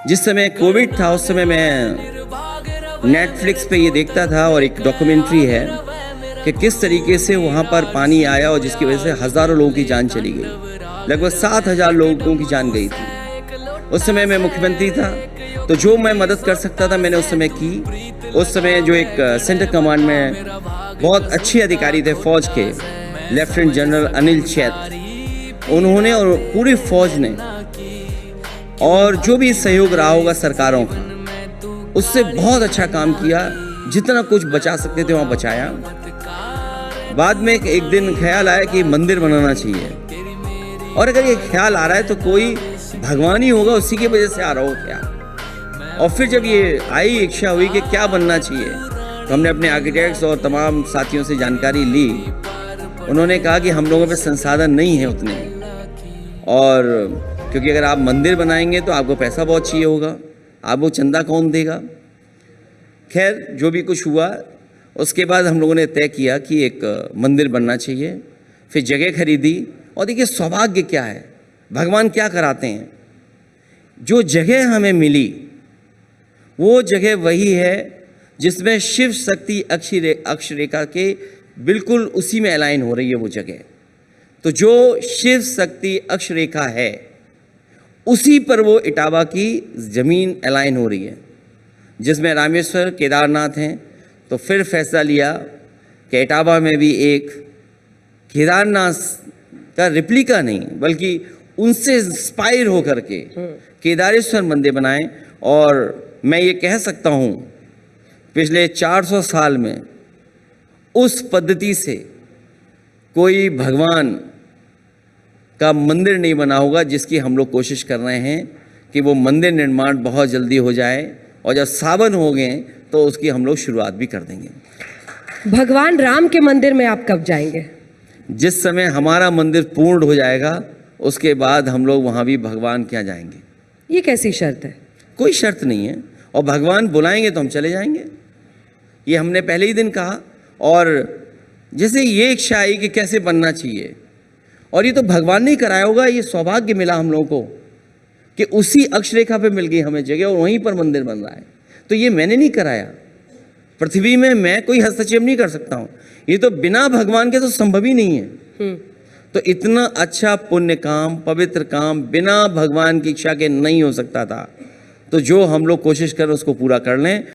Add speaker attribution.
Speaker 1: जिस समय कोविड था उस समय मैं नेटफ्लिक्स पे ये देखता था और एक डॉक्यूमेंट्री है कि किस तरीके से वहाँ पर पानी आया और जिसकी वजह से हज़ारों लोगों की जान चली गई। लगभग 7,000 लोगों की जान गई थी। उस समय मैं मुख्यमंत्री था, तो जो मैं मदद कर सकता था मैंने उस समय की। उस समय जो एक सेंटर कमांड में बहुत अच्छे अधिकारी थे फौज के, लेफ्टिनेंट जनरल अनिल चैत, उन्होंने और पूरी फौज ने और जो भी सहयोग रहा होगा सरकारों का, उससे बहुत अच्छा काम किया। जितना कुछ बचा सकते थे वहाँ बचाया। बाद में एक दिन ख्याल आया कि मंदिर बनाना चाहिए, और अगर ये ख्याल आ रहा है तो कोई भगवान ही होगा, उसी की वजह से आ रहा हो क्या। और फिर जब ये आई इच्छा हुई कि क्या बनना चाहिए, तो हमने अपने आर्किटेक्ट्स और तमाम साथियों से जानकारी ली। उन्होंने कहा कि हम लोगों पे संसाधन नहीं है उतने, और क्योंकि अगर आप मंदिर बनाएंगे तो आपको पैसा बहुत चाहिए होगा, आप वो चंदा कौन देगा। खैर जो भी कुछ हुआ, उसके बाद हम लोगों ने तय किया कि एक मंदिर बनना चाहिए। फिर जगह खरीदी, और देखिए सौभाग्य क्या है, भगवान क्या कराते हैं। जो जगह हमें मिली वो जगह वही है जिसमें शिव शक्ति अक्षरेखा के बिल्कुल उसी में अलाइन हो रही है वो जगह। तो जो शिव शक्ति अक्षरेखा है उसी पर वो इटावा की ज़मीन अलाइन हो रही है, जिसमें रामेश्वर केदारनाथ हैं। तो फिर फैसला लिया कि इटावा में भी एक केदारनाथ का रिप्लिका नहीं बल्कि उनसे इंस्पायर होकर के केदारेश्वर मंदिर बनाएं। और मैं ये कह सकता हूँ पिछले 400 साल में उस पद्धति से कोई भगवान का मंदिर नहीं बना होगा, जिसकी हम लोग कोशिश कर रहे हैं कि वो मंदिर निर्माण बहुत जल्दी हो जाए, और जब सावन हो गए तो उसकी हम लोग शुरुआत भी कर देंगे।
Speaker 2: भगवान राम के मंदिर में आप कब जाएंगे?
Speaker 1: जिस समय हमारा मंदिर पूर्ण हो जाएगा उसके बाद हम लोग वहाँ भी भगवान के यहाँ जाएंगे।
Speaker 2: ये कैसी शर्त है? कोई
Speaker 1: शर्त नहीं है, और भगवान बुलाएंगे तो हम चले जाएंगे। ये हमने पहले ही दिन कहा। और जैसे ये इच्छा आई कि कैसे बनना चाहिए, और ये तो भगवान ने ही कराया होगा। ये सौभाग्य मिला हम लोगों को कि उसी अक्षरेखा पे मिल गई हमें जगह, और वहीं पर मंदिर बन रहा है। तो ये मैंने नहीं कराया, पृथ्वी में मैं कोई हस्तक्षेप नहीं कर सकता हूँ। ये तो बिना भगवान के तो संभव ही नहीं है। तो इतना अच्छा पुण्य काम, पवित्र काम बिना भगवान की इच्छा के नहीं हो सकता था। तो जो हम लोग कोशिश कर उसको पूरा कर लें।